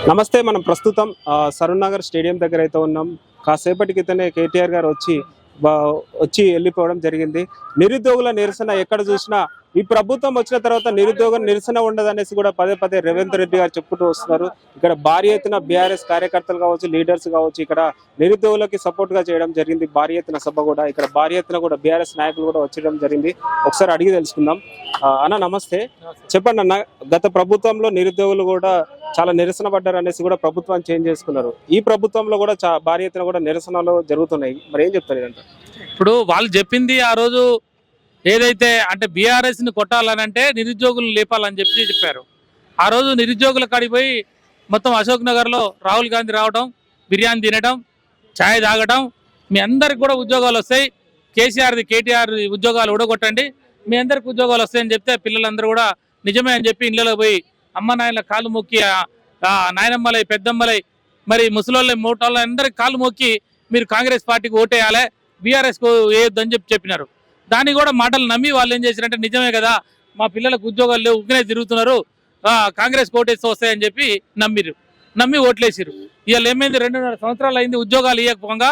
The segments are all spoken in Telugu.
నమస్తే. మనం ప్రస్తుతం సరూర్ నగర్ స్టేడియం దగ్గర అయితే ఉన్నాం. కాసేపటి క్రితమే కేటీఆర్ గారు వచ్చి వెళ్ళిపోవడం జరిగింది. నిరుద్యోగుల నిరసన ఎక్కడ చూసినా ఈ ప్రభుత్వం వచ్చిన తర్వాత నిరుద్యోగ నిరసన ఉండదనేసి కూడా పదే పదే రేవంత్ రెడ్డి గారు చెప్పుకుంటూ వస్తున్నారు. ఇక్కడ భారీ ఎత్తున బీఆర్ఎస్ కార్యకర్తలు కావచ్చు, లీడర్స్ కావచ్చు, ఇక్కడ నిరుద్యోగులకి సపోర్ట్ గా చేయడం జరిగింది. భారీ ఎత్తున సభ కూడా ఇక్కడ భారీ ఎత్తున కూడా బీఆర్ఎస్ నాయకులు కూడా వచ్చడం జరిగింది. ఒకసారి అడిగి తెలుసుకుందాం. అన్న నమస్తే, చెప్పండి అన్న. గత ప్రభుత్వంలో నిరుద్యోగులు కూడా చాలా నిరసన పడ్డారు అనేసి కూడా ప్రభుత్వాన్ని చేంజ్ చేసుకున్నారు. ఈ ప్రభుత్వంలో కూడా భారీ ఎత్తున కూడా నిరసనలు జరుగుతున్నాయి. మరి ఏం చెప్తారు ఇదంతా? ఇప్పుడు వాళ్ళు చెప్పింది ఆ రోజు ఏదైతే అంటే బీఆర్ఎస్ ని కొట్టాలనంటే నిరుద్యోగులు లేపాలని చెప్పారు. ఆ రోజు నిరుద్యోగుల కాడికి పోయి మొత్తం అశోక్ నగర్ లో రాహుల్ గాంధీ రావడం, బిర్యానీ తినడం, ఛాయ్ తాగడం, మీ అందరికి కూడా ఉద్యోగాలు వస్తాయి, కేటీఆర్ ఉద్యోగాలు ఊడగొట్టండి, మీ అందరికి ఉద్యోగాలు వస్తాయని చెప్తే పిల్లలందరూ కూడా నిజమే అని చెప్పి ఇళ్ళలో పోయి అమ్మ నాయన కాళ్ళు మొక్కి, నాయనమ్మలై పెద్దమ్మలై మరి ముసలోళ్ళ మూటోళ్ళ అందరికి కాళ్ళు మొక్కి మీరు కాంగ్రెస్ పార్టీకి ఓటేయాలి, బీఆర్ఎస్ కు వేయొద్దని చెప్పినారు. దాన్ని కూడా మాటలు నమ్మి వాళ్ళు ఏం చేశారంటే నిజమే కదా మా పిల్లలకు ఉద్యోగాలు లేవు, ఉగ్నే తిరుగుతున్నారు, కాంగ్రెస్ ఓటేస్తే వస్తాయని చెప్పి నమ్మి ఓట్లేసారు. ఇవాళ ఏమైంది, 2.5 సంవత్సరాలు అయింది, ఉద్యోగాలు ఇవ్వకపోగా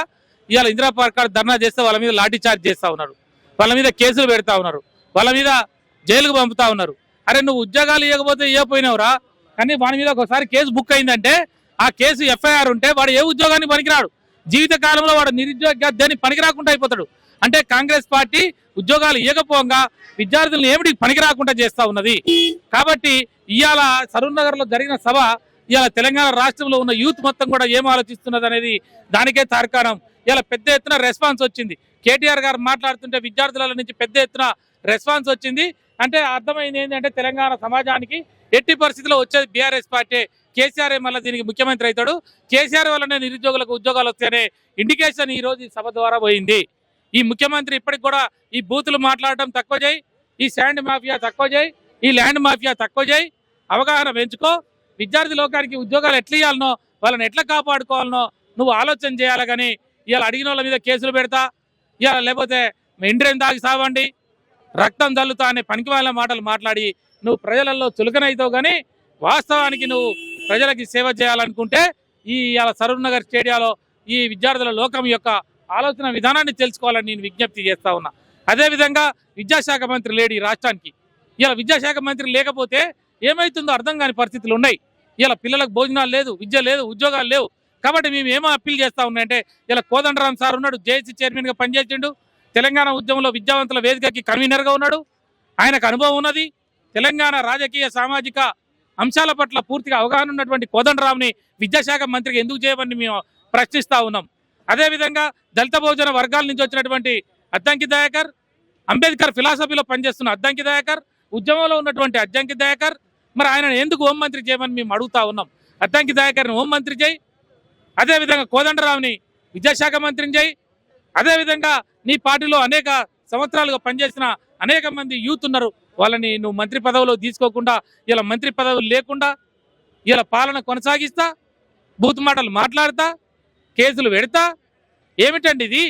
ఇవాళ ఇందిరా పార్క్ ధర్నా చేస్తే వాళ్ళ మీద లాఠీ చార్జ్ చేస్తా ఉన్నారు, వాళ్ళ మీద కేసులు పెడతా ఉన్నారు, వాళ్ళ మీద జైలుకు పంపుతా ఉన్నారు. అరే నువ్వు ఉద్యోగాలు ఇవ్వకపోతే ఇవ్వకపోయినావురా, కానీ వాడి మీద ఒకసారి కేసు బుక్ అయిందంటే ఆ కేసు ఎఫ్ఐఆర్ ఉంటే వాడు ఏ ఉద్యోగానికి పనికిరాడు, జీవిత కాలంలో వాడు నిరుద్యోగ దేనికి పనికి రాకుండా అయిపోతాడు. అంటే కాంగ్రెస్ పార్టీ ఉద్యోగాలు ఇవ్వకపోగా విద్యార్థులను ఏమిటి పనికి రాకుండా చేస్తా ఉన్నది. కాబట్టి ఇవాళ సరూర్ నగర్ లో జరిగిన సభ ఇవాళ తెలంగాణ రాష్ట్రంలో ఉన్న యూత్ మొత్తం కూడా ఏం ఆలోచిస్తున్నది అనేది దానికే తార్కాణం. ఇలా పెద్ద ఎత్తున రెస్పాన్స్ వచ్చింది. కేటీఆర్ గారు మాట్లాడుతుంటే విద్యార్థుల నుంచి పెద్ద ఎత్తున రెస్పాన్స్ వచ్చింది. అంటే అర్థమైంది ఏంటంటే తెలంగాణ సమాజానికి ఎట్టి పరిస్థితుల్లో వచ్చేది బీఆర్ఎస్ పార్టీ, కేసీఆర్ మళ్ళీ దీనికి ముఖ్యమంత్రి అవుతాడు, కేసీఆర్ వల్లనే నిరుద్యోగులకు ఉద్యోగాలు వస్తాయనే ఇండికేషన్ ఈ రోజు ఈ సభ ద్వారా పోయింది. ఈ ముఖ్యమంత్రి ఇప్పటికి కూడా ఈ బూతులు మాట్లాడటం తక్కువ చేయి, ఈ శాండ్ మాఫియా తక్కువ చేయి, ఈ ల్యాండ్ మాఫియా తక్కువ చేయి, అవగాహన పెంచుకో, విద్యార్థి లోకానికి ఉద్యోగాలు ఎట్లా ఇవ్వాలనో వాళ్ళని ఎట్లా కాపాడుకోవాలనో నువ్వు ఆలోచన చేయాలి. కానీ ఇవాళ అడిగిన వాళ్ళ మీద కేసులు పెడతా, ఇవాళ లేకపోతే ఇండ్రేం దాగి సావండి, రక్తం చల్లుతా అనే పనికి వాళ్ళ మాటలు మాట్లాడి నువ్వు ప్రజలలో చులకనైతావు. కానీ వాస్తవానికి నువ్వు ప్రజలకి సేవ చేయాలనుకుంటే ఇవాళ సరూర్ నగర్ స్టేడియాలో ఈ విద్యార్థుల లోకం యొక్క ఆలోచన విధానాన్ని తెలుసుకోవాలని నేను విజ్ఞప్తి చేస్తా ఉన్నా. అదేవిధంగా విద్యాశాఖ మంత్రి లేడు ఈ రాష్ట్రానికి. ఇలా విద్యాశాఖ మంత్రి లేకపోతే ఏమవుతుందో అర్థం కాని పరిస్థితులు ఉన్నాయి. ఇలా పిల్లలకు భోజనాలు లేదు, విద్య లేదు, ఉద్యోగాలు లేవు. కాబట్టి మేము ఏమో అప్పీల్ చేస్తా ఉన్నాయంటే ఇలా కోదండరామ్ సార్ ఉన్నాడు, జేఏసీ చైర్మన్ గా పనిచేసిండు, తెలంగాణ ఉద్యమంలో విద్యావంతుల వేదికకి కన్వీనర్ గా ఉన్నాడు, ఆయనకు అనుభవం ఉన్నది. తెలంగాణ రాజకీయ సామాజిక అంశాల పట్ల పూర్తిగా అవగాహన ఉన్నటువంటి కోదండరామ్ని విద్యాశాఖ మంత్రికి ఎందుకు చేయమని మేము ప్రశ్నిస్తా ఉన్నాం. అదేవిధంగా దళిత బహుజన వర్గాల నుంచి వచ్చినటువంటి అద్దంకి దయాకర్, అంబేద్కర్ ఫిలాసఫీలో పనిచేస్తున్న అద్దంకి దయాకర్, ఉద్యమంలో ఉన్నటువంటి అద్దంకి దయాకర్, మరి ఆయన ఎందుకు హోంమంత్రి చేయమని మేము అడుగుతా ఉన్నాం. అద్దంకి దయాకర్ని హోంమంత్రి చేయి, అదేవిధంగా కోదండరామ్ని విద్యాశాఖ మంత్రిని చేయి. అదేవిధంగా నీ పార్టీలో అనేక సంవత్సరాలుగా పనిచేసిన అనేక మంది యూత్ ఉన్నారు, వాళ్ళని నువ్వు మంత్రి పదవిలో తీసుకోకుండా ఇలా మంత్రి పదవులు లేకుండా ఇలా పాలన కొనసాగిస్తా, బూత్ మాటలు మాట్లాడతా, కేసులు పెడతా, ఏమిటండి ఇది?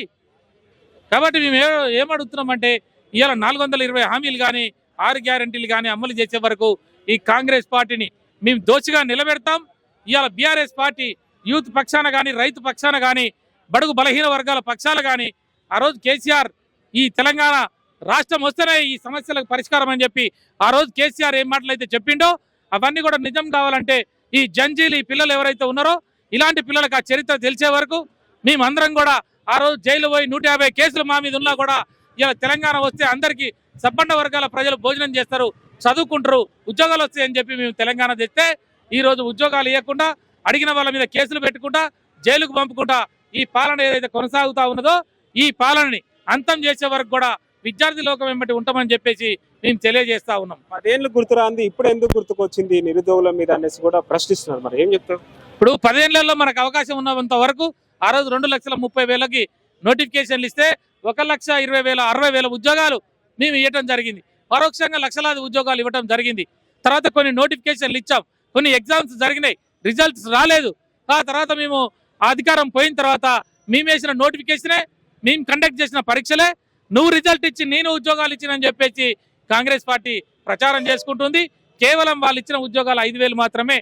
కాబట్టి మేము ఏమడుగుతున్నామంటే ఇవాళ 420 హామీలు కానీ 6 గ్యారంటీలు కానీ అమలు చేసే వరకు ఈ కాంగ్రెస్ పార్టీని మేము దోషిగా నిలబెడతాం. ఇవాళ బీఆర్ఎస్ పార్టీ యూత్ పక్షాన కానీ, రైతు పక్షాన కానీ, బడుగు బలహీన వర్గాల పక్షాలు కానీ ఆ రోజు కేసీఆర్ ఈ తెలంగాణ రాష్ట్రం వస్తేనే ఈ సమస్యలకు పరిష్కారం అని చెప్పి ఆ రోజు కేసీఆర్ ఏం మాటలైతే చెప్పిండో అవన్నీ కూడా నిజం కావాలంటే ఈ జంజీలు ఈ పిల్లలు ఎవరైతే ఉన్నారో ఇలాంటి పిల్లలకు ఆ చరిత్ర తెలిసే వరకు మేమందరం కూడా ఆ రోజు జైలు పోయి 150 కేసులు మా మీద ఉన్నా కూడా ఇలా తెలంగాణ వస్తే అందరికీ సబ్బండ వర్గాల ప్రజలు భోజనం చేస్తారు, చదువుకుంటారు, ఉద్యోగాలు వస్తాయని చెప్పి మేము తెలంగాణ తెస్తే ఈ రోజు ఉద్యోగాలు ఇవ్వకుండా అడిగిన వాళ్ళ మీద కేసులు పెట్టుకుంటా జైలుకు పంపుకుంటా ఈ పాలన ఏదైతే కొనసాగుతా ఉన్నదో ఈ పాలనని అంతం చేసే వరకు కూడా విద్యార్థి లోకం వెంబడి ఉంటామని చెప్పేసి మేము తెలియజేస్తా ఉన్నాం. 10 ఏళ్ళు గుర్తురాంది, ఇప్పుడు ఎందుకు గుర్తుకొచ్చింది నిరుద్యోగుల మీద అనేసి కూడా ప్రశ్నిస్తున్నారు. మరి ఏం చెప్తారు? ఇప్పుడు 10 ఏళ్లలో మనకు అవకాశం ఉన్నంత వరకు ఆ రోజు 2,30,000కి నోటిఫికేషన్లు ఇస్తే 1,20,000 60,000 ఉద్యోగాలు మేము ఇవ్వటం జరిగింది. పరోక్షంగా లక్షలాది ఉద్యోగాలు ఇవ్వటం జరిగింది. తర్వాత కొన్ని నోటిఫికేషన్లు ఇచ్చాం, కొన్ని ఎగ్జామ్స్ జరిగినాయి, రిజల్ట్స్ రాలేదు. ఆ తర్వాత మేము అధికారం పోయిన తర్వాత మేము వేసిన నోటిఫికేషనే, మేము కండక్ట్ చేసిన పరీక్షలే, నువ్వు రిజల్ట్ ఇచ్చి నేను ఉద్యోగాలు ఇచ్చినని చెప్పేసి కాంగ్రెస్ పార్టీ ప్రచారం చేసుకుంటుంది. కేవలం వాళ్ళు ఇచ్చిన ఉద్యోగాలు 5,000 మాత్రమే.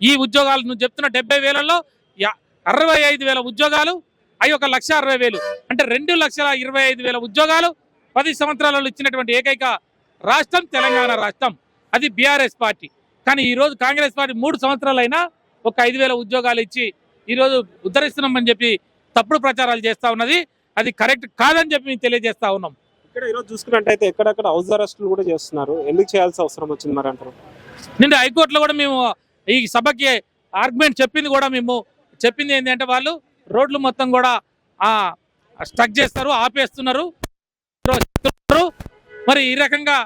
ఈ ఉద్యోగాలు నువ్వు చెప్తున్న 70,000లో 65,000 ఉద్యోగాలు అవి 1,60,000 అంటే 2,25,000 ఉద్యోగాలు 10 సంవత్సరాలలో ఇచ్చినటువంటి ఏకైక రాష్ట్రం తెలంగాణ రాష్ట్రం, అది బీఆర్ఎస్ పార్టీ. కానీ ఈరోజు కాంగ్రెస్ పార్టీ 3 సంవత్సరాలైనా 5,000 ఉద్యోగాలు ఇచ్చి ఈరోజు ఉద్ధరిస్తున్నామని చెప్పి తప్పుడు ప్రచారాలు చేస్తా ఉన్నది. అది కరెక్ట్ కాదని చెప్పి మేము తెలియజేస్తా ఉన్నాం. ఇక్కడ ఈరోజు చూసుకున్నట్టయితే ఎక్కడెక్కడ హౌస్ అరెస్టులు కూడా చేస్తున్నారు. ఎందుకు చేయాల్సిన అవసరం వచ్చింది మరి అంటారు? నిన్న హైకోర్టులో కూడా మేము ఈ సభకి ఆర్గ్యుమెంట్ చెప్పింది ఏంటంటే వాళ్ళు రోడ్లు మొత్తం కూడా స్టక్ చేస్తారు, ఆపేస్తున్నారు. మరి ఈ రకంగా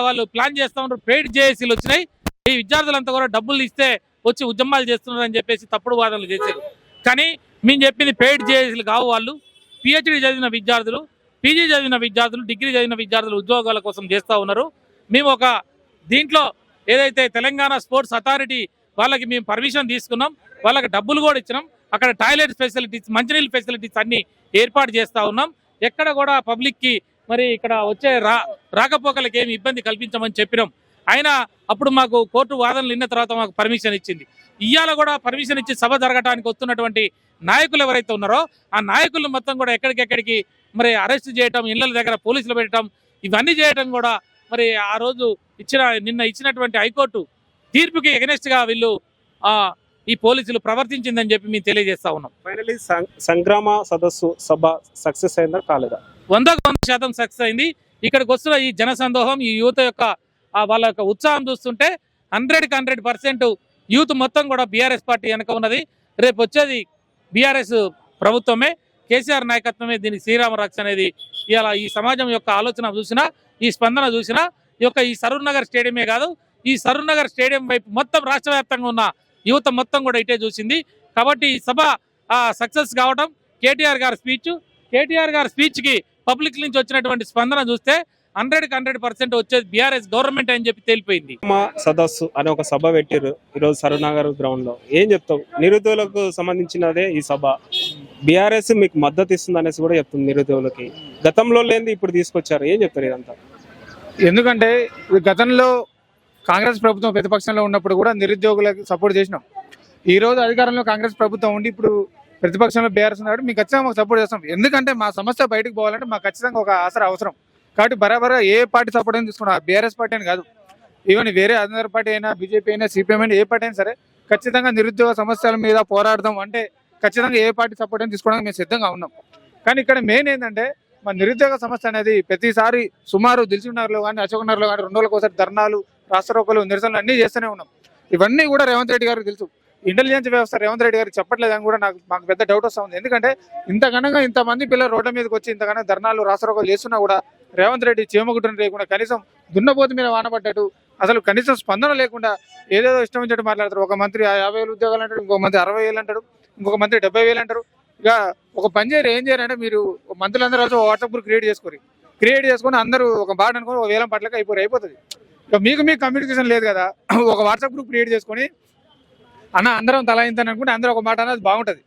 వాళ్ళు ప్లాన్ చేస్తూ ఉన్నారు. పెయిడ్ జేఏసీలు వచ్చినాయి, ఈ విద్యార్థులంతా కూడా డబ్బులు ఇస్తే వచ్చి ఉద్యమాలు చేస్తున్నారు అని చెప్పేసి తప్పుడు వాదనలు చేశారు. కానీ మేము చెప్పింది పెయిడ్ జేఏసీలు కావు. వాళ్ళు పిహెచ్డి చదివిన విద్యార్థులు, పీజీ చదివిన విద్యార్థులు, డిగ్రీ చదివిన విద్యార్థులు ఉద్యోగాల కోసం చేస్తూ ఉన్నారు. మేము దీంట్లో ఏదైతే తెలంగాణ స్పోర్ట్స్ అథారిటీ వాళ్ళకి మేము పర్మిషన్ తీసుకున్నాం, వాళ్ళకి డబ్బులు కూడా ఇచ్చినాం. అక్కడ టాయిలెట్ ఫెసిలిటీస్, మంచినీళ్ళ ఫెసిలిటీస్ అన్ని ఏర్పాటు చేస్తూ ఉన్నాం. ఎక్కడ కూడా పబ్లిక్కి మరి ఇక్కడ వచ్చే రాకపోకలకి ఏమి ఇబ్బంది కల్పించమని చెప్పినాం. అయినా అప్పుడు మాకు కోర్టు వాదనలు విన్న తర్వాత మాకు పర్మిషన్ ఇచ్చింది. ఇవాళ కూడా పర్మిషన్ ఇచ్చి సభ జరగడానికి వస్తున్నటువంటి నాయకులు ఎవరైతే ఉన్నారో ఆ నాయకులను మొత్తం కూడా ఎక్కడికెక్కడికి మరి అరెస్ట్ చేయటం, ఇళ్ల దగ్గర పోలీసులు పెట్టడం, ఇవన్నీ చేయటం కూడా మరి ఆ రోజు నిన్న ఇచ్చినటువంటి హైకోర్టు తీర్పుకి ఎగనెస్ట్ గా వీళ్ళు ఈ పోలీసులు ప్రవర్తించిందని చెప్పి మేము తెలియజేస్తా ఉన్నాం. ఫైనలీ సంగ్రామ సదస్సు సభ సక్సెస్ అయిందా కాలేదా? 100% సక్సెస్ అయింది. ఇక్కడికి వస్తున్న ఈ జన సందోహం, ఈ యువత యొక్క వాళ్ళ యొక్క ఉత్సాహం చూస్తుంటే 100% యూత్ మొత్తం కూడా బీఆర్ఎస్ పార్టీ వెనక ఉన్నది. రేపు వచ్చేది బీఆర్ఎస్ ప్రభుత్వమే, కేసీఆర్ నాయకత్వమే దీనికి శ్రీరామ రక్ష అనేది. ఇలా ఈ సమాజం యొక్క ఆలోచన చూసినా, ఈ స్పందన చూసినా ఈ సరూర్ నగర్ స్టేడియమే కాదు, ఈ సరూర్ నగర్ స్టేడియం వైపు మొత్తం రాష్ట్ర వ్యాప్తంగా ఉన్న యువత మొత్తం కూడా ఇటే చూసింది. కాబట్టి ఈ సభ సక్సెస్ కావడం కేటీఆర్ గారి స్పీచ్కి పబ్లిక్ నుంచి వచ్చినటువంటి స్పందన చూస్తే 100% వచ్చేది బీఆర్ఎస్ గవర్నమెంట్ అని చెప్పి తేలిపోయింది. సదస్సు అనే ఒక సభ పెట్టారు ఈరోజు సరూనగర్ గ్రౌండ్ లో. ఏం చెప్తావు? నిరుద్యోగులకు సంబంధించినదే ఈ సభ. బీఆర్ఎస్ మీకు మద్దతు ఇస్తుంది అనేసి కూడా చెప్తుంది నిరుద్యోగులకి. గతంలో లేని ఇప్పుడు తీసుకొచ్చారు, ఏం చెప్తారు ఇదంతా? ఎందుకంటే గతంలో కాంగ్రెస్ ప్రభుత్వం ప్రతిపక్షంలో ఉన్నప్పుడు కూడా నిరుద్యోగులకు సపోర్ట్ చేసినాం. ఈ రోజు అధికారంలో కాంగ్రెస్ ప్రభుత్వం ఉండి ఇప్పుడు ప్రతిపక్షంలో బీఆర్ఎస్ ఉన్నాడు, మీకు ఖచ్చితంగా మాకు సపోర్ట్ చేస్తాం. ఎందుకంటే మా సమస్య బయటకు పోవాలంటే మాకు ఖచ్చితంగా ఒక ఆసరా అవసరం. కాబట్టి బరాబరా ఏ పార్టీ సపోర్ట్ అయినా తీసుకున్నా, బీఆర్ఎస్ పార్టీ అని కాదు, ఈవెన్ వేరే అదర్ పార్టీ అయినా, బీజేపీ అయినా, సిపిఎం అయినా, ఏ పార్టీ అయినా సరే ఖచ్చితంగా నిరుద్యోగ సమస్యల మీద పోరాడదాం అంటే ఖచ్చితంగా ఏ పార్టీ సపోర్ట్ అయినా తీసుకోవడానికి మేము సిద్ధంగా ఉన్నాం. కానీ ఇక్కడ మెయిన్ ఏంటంటే మన నిరుద్యోగ సమస్య అనేది ప్రతిసారి సుమారు దిల్సుఖ్నగర్లో కానీ, అశోక్నగర్లో కానీ 2 రోజులకు ఒకసారి ధర్నాలు, రాస్తారోకోలు, నిరసనలు అన్నీ చేస్తూనే ఉన్నాం. ఇవన్నీ కూడా రేవంత్ రెడ్డి గారికి తెలుసు. ఇంటెలిజెన్స్ వ్యవస్థ రేవంత్ రెడ్డి గారికి చెప్పట్లేదని కూడా మాకు పెద్ద డౌట్ వస్తూ ఉంది. ఎందుకంటే ఇంతకన్నా ఇంతమంది పిల్లలు రోడ్ల మీదకి వచ్చి ఇంతకన్నా ధర్నాలు, రాస్తారోకోలు చేస్తున్నా కూడా రేవంత్ రెడ్డి చీమగుడ్డను లేకుండా కనీసం దున్నపోతు మీద వానపడ్డట్టు అసలు కనీసం స్పందన లేకుండా ఏదేదో ఇష్టం వచ్చినట్టు మాట్లాడతారు. ఒక మంత్రి 50,000 ఉద్యోగాలు అంటాడు, ఇంకొక మంత్రి 60,000 అంటాడు, ఇంకొక మంత్రి 70,000 అంటారు. ఇక ఒక పని చేయరు, ఏం చేయాలంటే మీరు మంత్రులందరూ కలిసి వాట్సాప్ గ్రూప్ క్రియేట్ చేసుకొని అందరూ ఒక బాట అనుకొని 1,000 పట్లకి అయిపోతుంది. ఇక మీకు కమ్యూనికేషన్ లేదు కదా, ఒక వాట్సాప్ గ్రూప్ క్రియేట్ చేసుకొని అందరం తలా ఇంతని అనుకుంటే అందరూ ఒక మాట అనేది బాగుంటుంది.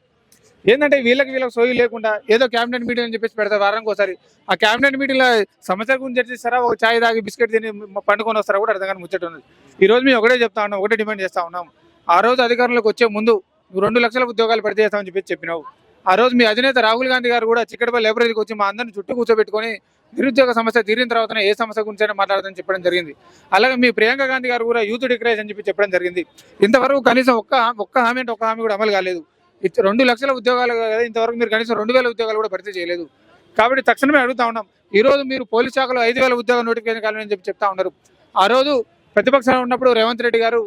ఏంటంటే వీళ్ళకి సోయి లేకుండా ఏదో క్యాబినెట్ మీటింగ్ అని చెప్పేసి పెడతారు వారానికి ఒకసారి. ఆ క్యాబినెట్ మీటింగ్లో సమస్యల గురించి చర్చిస్తారా, ఒక ఛాయ్ తాగి బిస్కెట్ తిని పండుకొని వస్తారా కూడా అర్థం కానీ ముచ్చట ఉన్నది. ఈ రోజు మేము ఒకటే చెప్తా ఉన్నాం, ఒకటే డిమాండ్ చేస్తా ఉన్నాం. ఆ రోజు అధికారంలోకి వచ్చే ముందు 2 లక్షల ఉద్యోగాలు పెడితే చేస్తామని చెప్పినావు. ఆ రోజు మీ అధినేత రాహుల్ గాంధీ గారు కూడా చిక్కడపల్లి లైబ్రరీకి వచ్చి మా అందరిని చుట్టూ కూర్చోబెట్టుకొని నిరుద్యోగ సమస్య తీరిన తర్వాతనే ఏ సమస్య గురించి మాట్లాడదని చెప్పడం జరిగింది. అలాగే మీ ప్రియాంక గాంధీ గారు కూడా యూత్ డిక్రేజ్ అని చెప్పడం జరిగింది. ఇంతవరకు కనీసం ఒక్క హామీ కూడా అమలు కాలేదు. 2 లక్షల ఉద్యోగాలు కదా, ఇంతవరకు మీరు కనీసం 2,000 ఉద్యోగాలు కూడా భర్తీ చేయలేదు. కాబట్టి తక్షణమే అడుగుతా ఉన్నాం. ఈ రోజు మీరు పోలీస్ శాఖలో 5,000 ఉద్యోగాల నోటిఫికేషన్ కావాలని చెప్తా ఉన్నారు. ఆ రోజు ప్రతిపక్షంలో ఉన్నప్పుడు రేవంత్ రెడ్డి గారు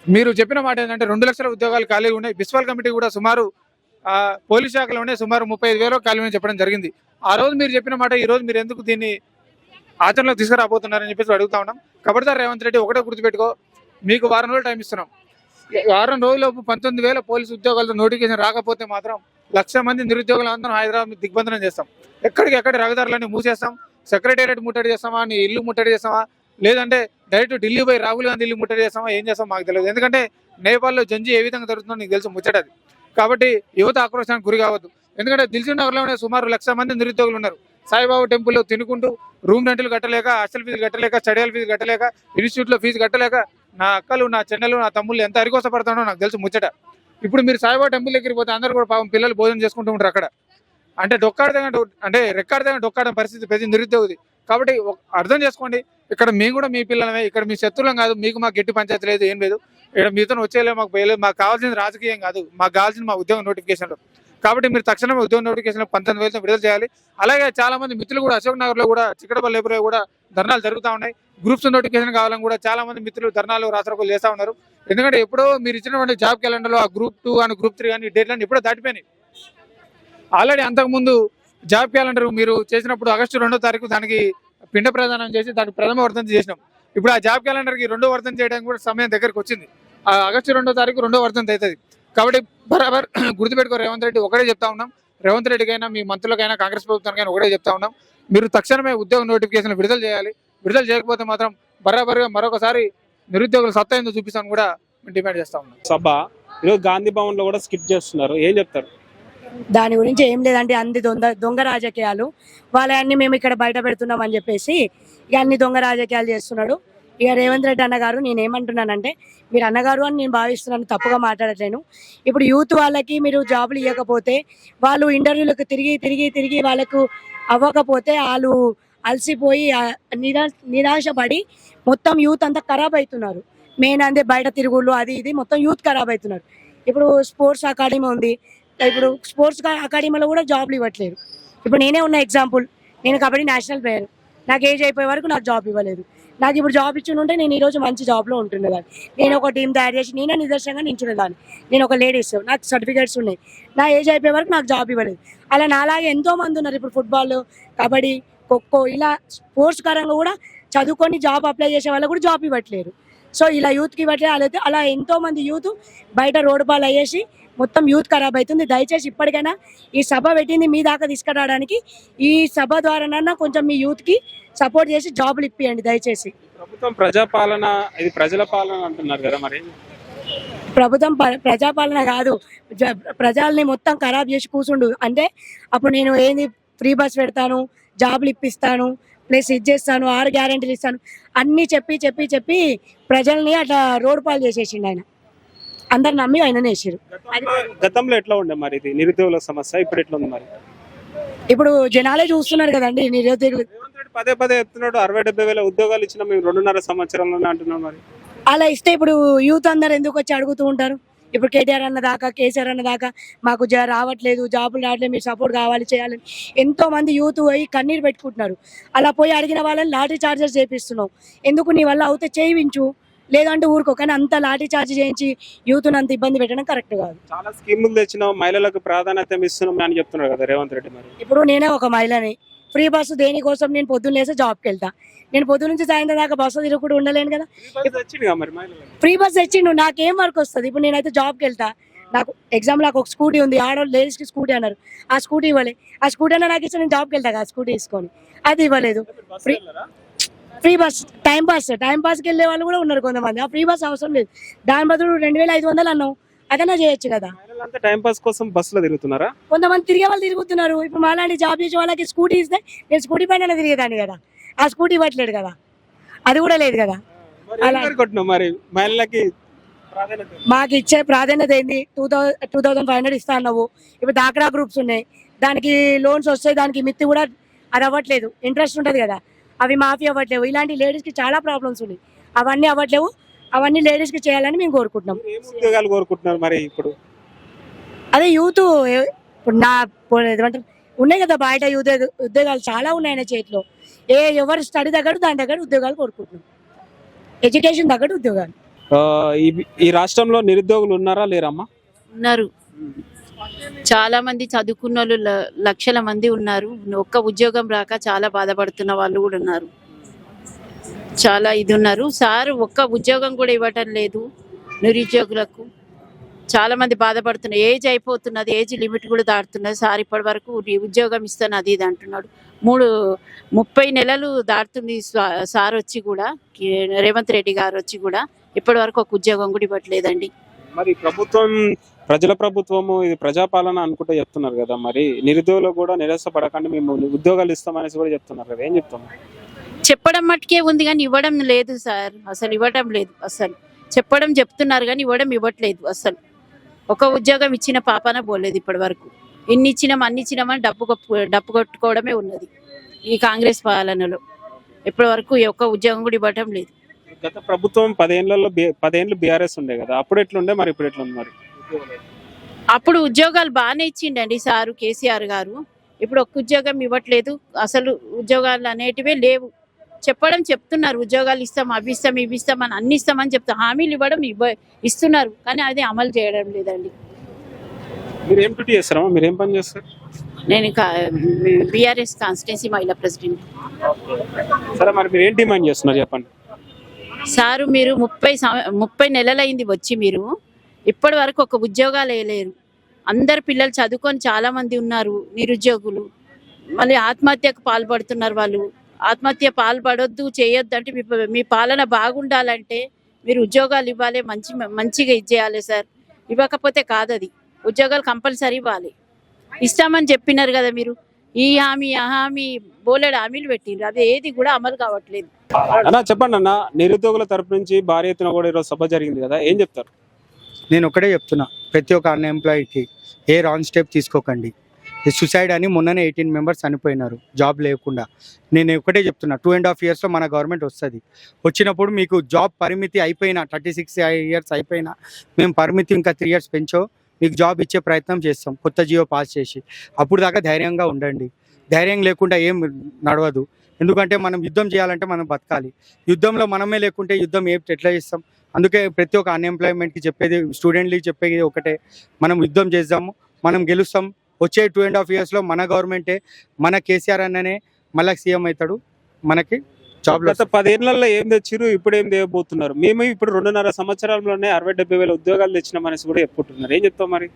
మీరు చెప్పిన మాట ఏంటంటే 2 లక్షల ఉద్యోగాలు ఖాళీ ఉన్నాయి. బిస్వాల్ కమిటీ కూడా సుమారు పోలీస్ శాఖలోనే సుమారు 35,000 ఖాళీ అని చెప్పడం జరిగింది. ఆ రోజు మీరు చెప్పిన మాట ఈ రోజు మీరు ఎందుకు దీన్ని ఆచరణలోకి తీసుకురాబోతున్నారని చెప్పేసి అడుగుతా ఉన్నాం. కాబట్టి రేవంత్ రెడ్డి ఒకటే గుర్తుపెట్టుకో, మీకు 1 వారం రోజులు టైం ఇస్తున్నాం. 1 రోజుల్లోపు 19,000 పోలీసు ఉద్యోగాలతో నోటిఫికేషన్ రాకపోతే మాత్రం 1,00,000 మంది నిరుద్యోగులు అందరం హైదరాబాద్ దిగ్బంధనం చేస్తాం. ఎక్కడికెక్కడ రహదారులన్నీ మూసేస్తాం. సెక్రటేరియట్ ముట్టడి చేస్తామా, నీ ఇల్లు ముట్టడి చేస్తామా, లేదంటే డైరెక్ట్ ఢిల్లీ పోయి రాహుల్ గాంధీ ఇల్లు ముట్టడి చేస్తామా, ఏం చేస్తాం మాకు తెలియదు. ఎందుకంటే నేపాల్లో జంజీ ఏ విధంగా జరుగుతుందో నీకు తెలుసు ముచ్చటది. కాబట్టి యువత ఆక్రోశానికి గురి కావద్దు. ఎందుకంటే దిల్సుఖ్నగర్లోనే సుమారు 1,00,000 మంది నిరుద్యోగులు ఉన్నారు. సాయిబాబా టెంపుల్లో తినుకుంటూ రూమ్ రెంట్లు కట్టలేక, హాస్టల్ ఫీజు కట్టలేక, స్టడీ హాల్ ఫీజు కట్టలేక, ఇన్స్టిట్యూట్లో ఫీజు కట్టలేక నా అక్కలు, నా చెన్నెలు, నా తమ్ముళ్ళు ఎంత అరికోసపడతానో నాకు తెలుసు ముచ్చట. ఇప్పుడు మీరు సాయిబాబా టెంపుల్ దగ్గరికి పోతే అందరూ కూడా పాపం పిల్లలు భోజనం చేసుకుంటూ ఉంటారు అక్కడ. అంటే అంటే రెక్కాడితే డొక్కాడని పరిస్థితి ప్రతి నిరుద్యోగిది. కాబట్టి అర్థం చేసుకోండి, ఇక్కడ మేము కూడా మీ పిల్లలమే, ఇక్కడ మీ శత్రువులం కాదు, మీకు మాకు గట్టి పంచాయతీ లేదు, ఏం లేదు. ఇక్కడ మీతో వచ్చేలే మాకు పోయలేదు, మాకు కావాల్సింది రాజకీయం కాదు, మాకు కావాల్సింది మా ఉద్యోగ నోటిఫికేషన్లు. కాబట్టి మీరు తక్షణమే ఉద్యోగ నోటిఫికేషన్ 19,000 విడుదల చేయాలి. అలాగే చాలా మంది మిత్రులు కూడా అశోక్ నగర్ లో కూడా, చిక్కడపల్లి కూడా ధర్నాలు జరుగుతూ ఉన్నాయి. గ్రూప్స్ నోటిఫికేషన్ కావాలని కూడా చాలా మంది మిత్రులు ధర్నాలు రాష్ట్రాలు చేస్తూ ఉన్నారు. ఎందుకంటే ఎప్పుడో మీరు ఇచ్చినటువంటి జాబ్ క్యాలెండర్ లో ఆ గ్రూప్ 2 అని గ్రూప్ 3 అని డేట్లను ఎప్పుడో దాటిపోయినాయి. ఆల్రెడీ అంతకుముందు జాబ్ క్యాలెండర్ మీరు చేసినప్పుడు ఆగస్టు 2వ తారీఖు దానికి పిండ ప్రదానం చేసి దానికి ప్రథమ వర్ధంతి చేసినాం. ఇప్పుడు ఆ జాబ్ క్యాలెండర్ కి 2వ వర్ధంతి చేయడానికి కూడా సమయం దగ్గరకు వచ్చింది. ఆ ఆగస్టు 2వ తారీఖు 2వ వర్ధంతి అవుతుంది. కాబట్టి బరాబర్ గుర్తుపెట్టుకో రేవంత్ రెడ్డి, ఒకటే చెప్తా ఉన్నాం, రేవంత్ రెడ్డికైనా మీ మంత్రులకైనా కాంగ్రెస్ ప్రభుత్వానికైనా ఒకటే చెప్తా ఉన్నాం, మీరు తక్షణమే ఉద్యోగ నోటిఫికేషన్ విడుదల చేయాలి. విడుదల చేయకపోతే మాత్రం బరాబర్గా మరొకసారి నిరుద్యోగుల సత్తా ఎందుకు చూపిస్తాను కూడా డిమాండ్ చేస్తా ఉన్నాం. సభ ఈరోజు గాంధీ భవన్ లో కూడా స్కిప్ చేస్తున్నారు, ఏం చెప్తారు? దాని గురించి ఏం లేదండి, అన్ని దొంగ రాజకీయాలు వాళ్ళని మేము ఇక్కడ బయట పెడుతున్నాం అని చెప్పేసి ఇక అన్ని దొంగ రాజకీయాలు చేస్తున్నాడు. ఇక రేవంత్ రెడ్డి అన్నగారు, నేనేమంటున్నానంటే, మీరు అన్నగారు అని నేను భావిస్తున్నాను, తప్పుగా మాట్లాడట్లేను. ఇప్పుడు యూత్ వాళ్ళకి మీరు జాబులు ఇవ్వకపోతే, వాళ్ళు ఇంటర్వ్యూలకు తిరిగి వాళ్ళకు అవ్వకపోతే వాళ్ళు అలసిపోయి నిరాశపడి మొత్తం యూత్ అంతా ఖరాబ్ అవుతున్నారు. మెయిన్ అంటే బయట తిరుగుళ్ళు అది ఇది మొత్తం యూత్ ఖరాబ్ అవుతున్నారు. ఇప్పుడు స్పోర్ట్స్ అకాడమీ ఉంది, ఇప్పుడు స్పోర్ట్స్ అకాడమీలో కూడా జాబ్లు ఇవ్వట్లేదు. ఇప్పుడు నేనే ఉన్న ఎగ్జాంపుల్, నేను కబడ్డీ నేషనల్ ప్లేయర్, నాకు ఏజ్ అయిపోయే వరకు నాకు జాబ్ ఇవ్వలేదు. నాకు ఇప్పుడు జాబ్ ఇచ్చి ఉంటే నేను ఈరోజు మంచి జాబ్లో ఉంటుండేదాన్ని. నేను ఒక టీం తయారు చేసి నేనే నిదర్శనంగా నించునేదాన్ని. నేను ఒక లేడీస్, నాకు సర్టిఫికేట్స్ ఉన్నాయి. నా ఏజ్ అయిపోయే వరకు నాకు జాబ్ ఇవ్వలేదు. అలా నాలాగే ఎంతో మంది ఉన్నారు. ఇప్పుడు ఫుట్బాల్, కబడ్డీ, ఖోఖో ఇలా స్పోర్ట్స్ పరంగా కూడా చదువుకొని జాబ్ అప్లై చేసే వాళ్ళకు కూడా జాబ్ ఇవ్వట్లేరు. సో ఇలా యూత్కి ఇవ్వట్లేదు. అలా ఎంతో మంది యూత్ బయట రోడ్డు పాలు అయ్యేసి మొత్తం యూత్ ఖరాబ్ అవుతుంది. దయచేసి ఇప్పటికైనా ఈ సభ పెట్టింది మీ దాకా తీసుకురావడానికి, ఈ సభ ద్వారానన్నా కొంచెం మీ యూత్కి సపోర్ట్ చేసి జాబులు ఇప్పియండి దయచేసి. ప్రభుత్వం ప్రజాపాలన, ఇది ప్రజల పాలన అంటున్నారు కదా, మరి ప్రభుత్వం ప్రజాపాలన కాదు, ప్రజల్ని మొత్తం ఖరాబ్ చేసి కూర్చుండు. అంటే అప్పుడు నేను ఏంది ఫ్రీ బస్ పెడతాను, జాబులు ఇప్పిస్తాను, ప్లస్ ఇది చేస్తాను, 6 గ్యారెంటీలు ఇస్తాను అన్నీ చెప్పి ప్రజల్ని అట్లా రోడ్డు పాలు చేసేసిండు ఆయన. అందరు నమ్మి ఆయన వేసారు. గతంలో ఎట్లా ఉండే మరి ఇది నిరుద్యోగుల సమస్య, ఇప్పుడు ఎట్లా ఉంది మరి? ఇప్పుడు జనాలే చూస్తున్నారు కదండి నిరుద్యోగులు. పదే ఎత్తున్నాడు, 60-70 వేల ఉద్యోగాలు ఇచ్చిన మేము 2.5 సంవత్సరాల్లోనే అంటున్నాం. మరి అలా ఇస్తే ఇప్పుడు యూత్ అందరు ఎందుకు వచ్చి అడుగుతూ ఉంటారు? ఇప్పుడు కేటీఆర్ అన్న దాకా, కేసీఆర్ అన్న దాకా మాకు రావట్లేదు, జాబులు రావట్లేదు, మీరు సపోర్ట్ కావాలి చేయాలని ఎంతో మంది యూత్ పోయి కన్నీరు పెట్టుకుంటున్నారు. అలా పోయి అడిగిన వాళ్ళని లాటరీ చార్జెస్ చేపిస్తున్నావు. ఎందుకు నీ వల్ల అవుతే చేయించు, లేదంటే ఊరుకో. కానీ అంత లాటరీ చార్జ్ చేయించి యూత్ని అంత ఇబ్బంది పెట్టడం కరెక్ట్ కాదు. చాలా స్కీములు తెచ్చినాం, మహిళలకు ప్రాధాన్యత ఇస్తున్నాం అని చెప్తున్నారు కదా రేవంత్ రెడ్డి. మరి ఇప్పుడు నేనే ఒక మహిళని, ఫ్రీ బస్సు దేనికోసం? నేను పొద్దున్న లేసి జాబ్కి వెళ్తా, నేను పొద్దున్న నుంచి సాయంత్రం దాకా బస్సు తిరుగుతూ ఉండలేను కదా. ఫ్రీ బస్ తెచ్చిండు, నాకేం వర్క్ వస్తుంది? ఇప్పుడు నేనైతే జాబ్కి వెళ్తా, నాకు ఎగ్జామ్ నాకు ఒక స్కూటీ ఉంది, ఆడవాళ్ళు లేడీస్కి స్కూటీ అన్నారు, ఆ స్కూటీ ఇవ్వలే. ఆ స్కూటీ అన్న నాకు ఇస్తే నేను జాబ్కి వెళ్తా కదా స్కూటీ తీసుకొని, అది ఇవ్వలేదు. ఫ్రీ బస్ టైం పాస్కి వెళ్ళే వాళ్ళు కూడా ఉన్నారు కొంతమంది. ఆ ఫ్రీ బస్ అవసరం లేదు, దాని బదులు 2,500 అన్నావు, అదన్నా చేయొచ్చు కదా. టైం పాస్ కోసం బస్సులో తిరుగుతున్నారా? కొంతమంది తిరిగే వాళ్ళు తిరుగుతున్నారు. ఇప్పుడు మాలాంటి జాబ్ చేసే వాళ్ళకి స్కూటీ ఇస్తే నేను స్కూటీ పైన తిరిగేదాన్ని కదా, ఆ స్కూటీ ఇవ్వట్లేదు కదా, అది కూడా లేదు కదా. అలా మరి మహిళలకి మాకు ఇచ్చే ప్రాధాన్యత ఏంది? 2,500 ఇస్తా అన్నావు. ఇప్పుడు డాక్రా గ్రూప్స్ ఉన్నాయి, దానికి లోన్స్ వస్తాయి, దానికి మిత్తి కూడా అది అవ్వట్లేదు. ఇంట్రెస్ట్ ఉంటుంది కదా, అవి మాఫీ అవ్వట్లేవు. ఇలాంటి లేడీస్కి చాలా ప్రాబ్లమ్స్ ఉన్నాయి, అవన్నీ అవ్వట్లేవు. అవన్నీ లేడీస్కి చేయాలని మేము కోరుకుంటున్నాం. ఉద్యోగాలు కోరుకుంటున్నారు మరి ఇప్పుడు అదే యూత్. ఇప్పుడు నా ఏమంటారు ఉన్నాయి కదా బయట ఉద్యోగాలు చాలా ఉన్నాయి ఆయన చేతిలో. ఎవరు స్టడీ తగ్గట్టు దాని తగ్గట్టు ఉద్యోగాలు కోరుకుంటున్నాం, ఎడ్యుకేషన్ తగ్గట్టు ఉద్యోగాలు. ఈ రాష్ట్రంలో నిరుద్యోగులు ఉన్నారా లేరమ్మా? ఉన్నారు, చాలా మంది చదువుకున్న వాళ్ళు లక్షల మంది ఉన్నారు. ఒక్క ఉద్యోగం రాక చాలా బాధపడుతున్న వాళ్ళు కూడా ఉన్నారు, చాలా ఇది ఉన్నారు. సార్ ఒక్క ఉద్యోగం కూడా ఇవ్వటం లేదు నిరుద్యోగులకు. చాలా మంది బాధపడుతున్నారు, ఏజ్ అయిపోతున్నది, ఏజ్ లిమిట్ కూడా దాటుతున్నది. సార్ ఇప్పటి వరకు ఉద్యోగం ఇస్తాను అది ఇది అంటున్నాడు. 30 నెలలు దాటుతుంది సార్ వచ్చి కూడా, రేవంత్ రెడ్డి గారు వచ్చి కూడా ఇప్పటి వరకు ఒక ఉద్యోగం కూడా ఇవ్వట్లేదండి. మరి ప్రభుత్వం ప్రజల ప్రభుత్వము, ఇది ప్రజాపాలన అనుకుంటే చెప్తున్నారు కదా, మరి నిరుద్యోగులు కూడా నిరాశపడకండి, మేము ఉద్యోగాలు ఇస్తామనేసి కూడా చెప్తున్నారు కదా, ఏం చెప్తాము? చెప్పడం మట్టుకే ఉంది కానీ ఇవ్వడం లేదు సార్, అసలు ఇవ్వడం లేదు. అసలు చెప్తున్నారు కానీ ఇవ్వట్లేదు అసలు. ఒక ఉద్యోగం ఇచ్చిన పాపాన పోలేదు ఇప్పటి వరకు. అన్ని ఇచ్చినామని డప్పు కొట్టుకోవడమే ఉన్నది ఈ కాంగ్రెస్ పాలనలో. ఇప్పటి వరకు ఒక్క ఉద్యోగం కూడా ఇవ్వటం లేదు. గత ప్రభుత్వం 10 ఏళ్ళు బీఆర్ఎస్ ఉండే కదా, అప్పుడు ఎట్లుండే మరి ఇప్పుడు ఎట్లుంది మరి? అప్పుడు ఉద్యోగాలు బాగానే ఇచ్చిండండి సారు కేసీఆర్ గారు. ఇప్పుడు ఒక్క ఉద్యోగం ఇవ్వట్లేదు. అసలు ఉద్యోగాలు అనేటివే లేవు. చెప్తున్నారు ఉద్యోగాలు ఇస్తాం, అవి ఇస్తాం, ఇవి ఇస్తాం అని, అన్ని ఇస్తామని చెప్తాం. హామీలు ఇస్తున్నారు కానీ అది అమలు చేయడం లేదండి. మీరు ఏం డ్యూటీ చేస్తారమ్మా? మీరు ఏం పని చేస్తారు? నేను బీఆర్ఎస్ కాన్స్టిట్యున్సీ మహిళా ప్రెసిడెంట్. సరే, మరి మీరు ఏం డిమాండ్ చేస్తున్నారు చెప్పండి. సారు మీరు 30 నెలలైంది వచ్చి, మీరు ఇప్పటి వరకు ఒక ఉద్యోగాలు వేయలేరు. అందరు పిల్లలు చదువుకొని చాలా మంది ఉన్నారు నిరుద్యోగులు. మళ్ళీ ఆత్మహత్యకు పాల్పడుతున్నారు వాళ్ళు. ఆత్మహత్య పాల్పడొద్దు, చేయొద్దు అంటే మీ పాలన బాగుండాలంటే మీరు ఉద్యోగాలు ఇవ్వాలి, మంచిగా ఇచ్చేయాలి సార్. ఇవ్వకపోతే కాదు, అది ఉద్యోగాలు కంపల్సరీ ఇవ్వాలి. ఇస్తామని చెప్పినారు కదా మీరు. ఈ హామీ ఆ హామీ బోలెడు హామీలు పెట్టిండ్రు, అది ఏది కూడా అమలు కావట్లేదు. అన్న చెప్పండి అన్న, నిరుద్యోగుల తరపు నుంచి భారీ ఎత్తున కూడా ఈరోజు సభ జరిగింది కదా, ఏం చెప్తారు? నేను ఒకటే చెప్తున్నా, ప్రతి ఒక్క అన్ఎంప్లాయీకి ఏ రాంగ్ స్టెప్ తీసుకోకండి. సుసైడ్ అని మొన్ననే 18 మెంబర్స్ చనిపోయినారు జాబ్ లేకుండా. నేను ఒకటే చెప్తున్నా, 2.5 yearsలో మన గవర్నమెంట్ వస్తుంది. వచ్చినప్పుడు మీకు జాబ్ పరిమితి అయిపోయినా, 36 years అయిపోయినా, మేము పరిమితి ఇంకా 3 years పెంచో మీకు జాబ్ ఇచ్చే ప్రయత్నం చేస్తాం, కొత్త జియో పాస్ చేసి. అప్పుడు దాకా ధైర్యంగా ఉండండి. ధైర్యం లేకుండా ఏం నడవదు. ఎందుకంటే మనం యుద్ధం చేయాలంటే మనం బతకాలి. యుద్ధంలో మనమే లేకుంటే యుద్ధం ఎట్లా చేస్తాం? అందుకే ప్రతి ఒక్క అన్ఎంప్లాయ్మెంట్కి చెప్పేది, స్టూడెంట్లకి చెప్పేది ఒకటే, మనం యుద్ధం చేద్దాము, మనం గెలుస్తాం. వచ్చే 2.5 yearsలో మన గవర్నమెంటే, మన కేసీఆర్ అన్ననే మళ్ళీ సీఎం అవుతాడు. మనకి జాబ్లో గత 10 ఏళ్లలో ఏం తెచ్చిరు, ఇప్పుడు ఏం తేయబోతున్నారు? మేము ఇప్పుడు 2.5 సంవత్సరాల్లోనే 60-70 వేల ఉద్యోగాలు తెచ్చినామనేసి కూడా చెప్పుకుంటున్నారు, ఏం చెప్తాం మరి?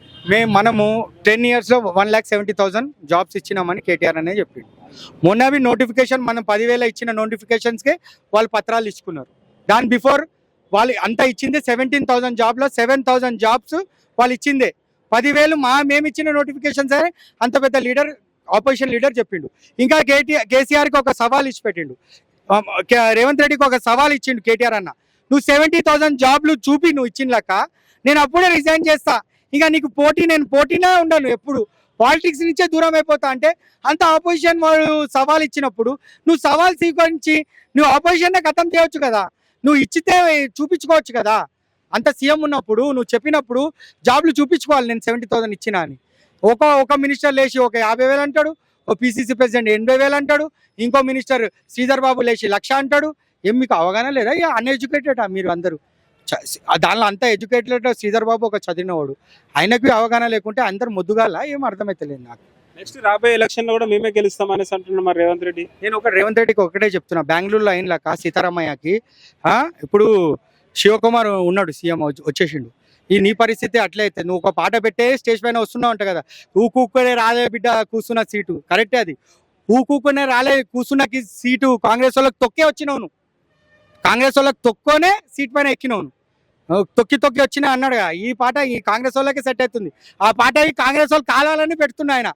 మనము 10 yearsలో 1,70,000 జాబ్స్ ఇచ్చినామని కేటీఆర్ అనే చెప్పిండు. మొన్నవి నోటిఫికేషన్ మనం 10,000 ఇచ్చిన నోటిఫికేషన్స్కే వాళ్ళు పత్రాలు ఇచ్చుకున్నారు. దాని బిఫోర్ వాళ్ళు అంతా ఇచ్చిందే 17,000 జాబ్లో 7,000 జాబ్స్ వాళ్ళు ఇచ్చిందే. 10,000 మేము ఇచ్చిన నోటిఫికేషన్స్ అనే అంత పెద్ద లీడర్, ఆపోజిషన్ లీడర్ చెప్పిండు. ఇంకా కేసీఆర్కి ఒక సవాల్ ఇచ్చి పెట్టిండు, రేవంత్ రెడ్డికి ఒక సవాల్ ఇచ్చిండు కేటీఆర్ అన్న, నువ్వు 70,000 జాబ్లు చూపి నువ్వు ఇచ్చిన లెక్క, నేను అప్పుడే రిజైన్ చేస్తా, ఇంకా నీకు నేను పోటీనే ఉండను, ఎప్పుడు పాలిటిక్స్ నుంచే దూరం అయిపోతా అంటే అంత ఆపోజిషన్ వాళ్ళు సవాల్ ఇచ్చినప్పుడు నువ్వు సవాల్ స్వీకరించి నువ్వు ఆపోజిషన్నే ఖతం చేయవచ్చు కదా, నువ్వు ఇచ్చితే చూపించుకోవచ్చు కదా. అంత సీఎం ఉన్నప్పుడు నువ్వు చెప్పినప్పుడు జాబ్లు చూపించుకోవాలి, నేను 70,000 ఇచ్చినా అని. ఒక మినిస్టర్ లేచి ఒక 50,000 అంటాడు, ఓ పిసిసి ప్రెసిడెంట్ 80,000 అంటాడు, ఇంకో మినిస్టర్ శ్రీధర్ బాబు లేచి 1,00,000 అంటాడు. ఏం మీకు అవగాహన లేదా? ఇక అన్ఎడ్యుకేటెడ్ మీరు అందరూ. దానిలో అంతా ఎడ్యుకేటెడ్ శ్రీధర్ బాబు ఒక చదివినవాడు, ఆయనకు అవగాహన లేకుంటే అందరు ముద్దుగాల ఏం అర్థమైతలేదు నాకు. నెక్స్ట్ రాబోయే ఎలక్షన్ లో కూడా మేమే గెలుస్తాం అనేసి అంటున్నాం మరి రేవంత్ రెడ్డి. నేను రేవంత్ రెడ్డికి ఒకటే చెప్తున్నా, బెంగళూరులో అయినలాక సీతారామయ్యకి ఇప్పుడు శివకుమార్ ఉన్నాడు సీఎం, వచ్చేసిండు. నీ పరిస్థితి అట్లే అయితే నువ్వు ఒక పాట పెట్టే స్టేజ్ పైన వస్తున్నావు అంట కదా, ఊకూకునే రాలే బిడ్డ కూర్చున్న సీటు, కరెక్టే అది. ఊకూకునే రాలే కూర్చున్న సీటు కాంగ్రెస్ వాళ్ళకి తొక్కే వచ్చినావు నువ్వు, కాంగ్రెస్ వాళ్ళకి తొక్కోనే సీట్ పైన ఎక్కినావు నువ్వు, తొక్కి వచ్చినా అన్నాడుగా. ఈ పాట ఈ కాంగ్రెస్ వాళ్ళకి సెట్ అవుతుంది. ఆ పాట ఈ కాంగ్రెస్ వాళ్ళు కాలాలని పెడుతున్నా, ఆయన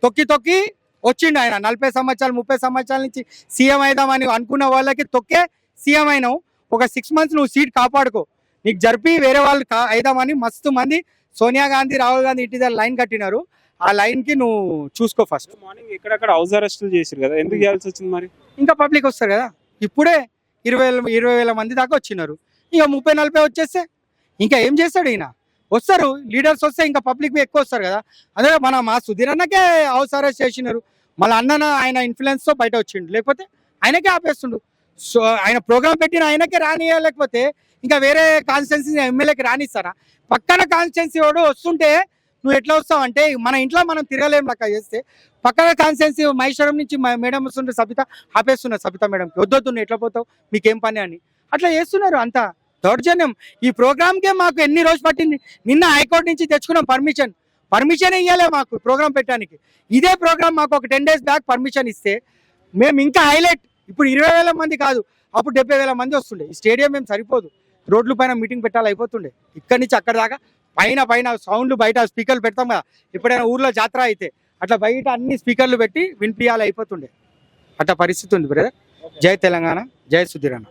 తొక్కి వచ్చిండు. ఆయన 40 సంవత్సరాలు 30 సంవత్సరాల నుంచి సీఎం అయిదామని అనుకున్న వాళ్ళకి తొక్కే సీఎం అయినావు. ఒక 6 months నువ్వు సీట్ కాపాడుకో, నీకు జరిపి వేరే వాళ్ళు అయిదామని మస్తు మంది సోనియా గాంధీ రాహుల్ గాంధీ ఇంటి దగ్గర లైన్ కట్టినారు. ఆ లైన్ కి నువ్వు చూసుకో. ఫస్ట్ మార్నింగ్ ఎక్కడెక్కడ హౌస్ అరెస్టులు చేశారు కదా, ఎందుకు చేయాల్సి వచ్చింది మరి? ఇంకా పబ్లిక్ వస్తారు కదా, ఇప్పుడే 20,000 మంది దాకా వచ్చినారు. ఇక 30-40 వచ్చేస్తే ఇంకా ఏం చేస్తాడు ఈయన? వస్తారు లీడర్స్ వస్తే ఇంకా పబ్లిక్ ఎక్కువ వస్తారు కదా. అదే మా సుధీర్ అన్నకే హౌస్ అరెస్ట్ చేసినారు, మళ్ళీ ఆయన ఇన్ఫ్లుయెన్స్ తో బయట వచ్చిండు, లేకపోతే ఆయనకే ఆపేస్తుండు. సో ఆయన ప్రోగ్రామ్ పెట్టిన ఆయనకే రానియలేకపోతే ఇంకా వేరే కాన్స్టిట్యున్సీ ఎమ్మెల్యేకి రానిస్తారా? పక్కన కాన్స్టిట్యున్సీ వాడు వస్తుంటే నువ్వు ఎట్లా వస్తావు అంటే, మన ఇంట్లో మనం తిరగలేం లెక్క చేస్తే పక్కన కాన్స్టిట్యున్సీ మహేశ్వరం నుంచి మేడం వస్తుంటే సబిత ఆపేస్తున్నారు, సబిత మేడంకి వద్దొద్దు ఎట్లా పోతావు, మీకేం పని అని అట్లా చేస్తున్నారు. అంతా దౌర్జన్యం. ఈ ప్రోగ్రామ్కే మాకు ఎన్ని రోజులు పట్టింది. నిన్న హైకోర్టు నుంచి తెచ్చుకున్నాం పర్మిషన్ ఇవ్వలే మాకు ప్రోగ్రామ్ పెట్టడానికి. ఇదే ప్రోగ్రామ్ మాకు ఒక 10 days బ్యాక్ పర్మిషన్ ఇస్తే మేము ఇంకా హైలైట్, ఇప్పుడు 20,000 మంది కాదు, అప్పుడు 70,000 మంది వస్తుండే. ఈ స్టేడియం మేము సరిపోదు, రోడ్ల పైన మీటింగ్ పెట్టాలి అయిపోతుండే. ఇక్కడి నుంచి అక్కడ దాకా పైన సౌండ్లు బయట స్పీకర్లు పెడతాం కదా, ఎప్పుడైనా ఊర్లో జాతర అయితే అట్లా బయట అన్ని స్పీకర్లు పెట్టి వినిపించాలి అయిపోతుండే. అట్లా పరిస్థితి ఉంది బ్రదర్. జై తెలంగాణ, జై సుధీర్ అన్న.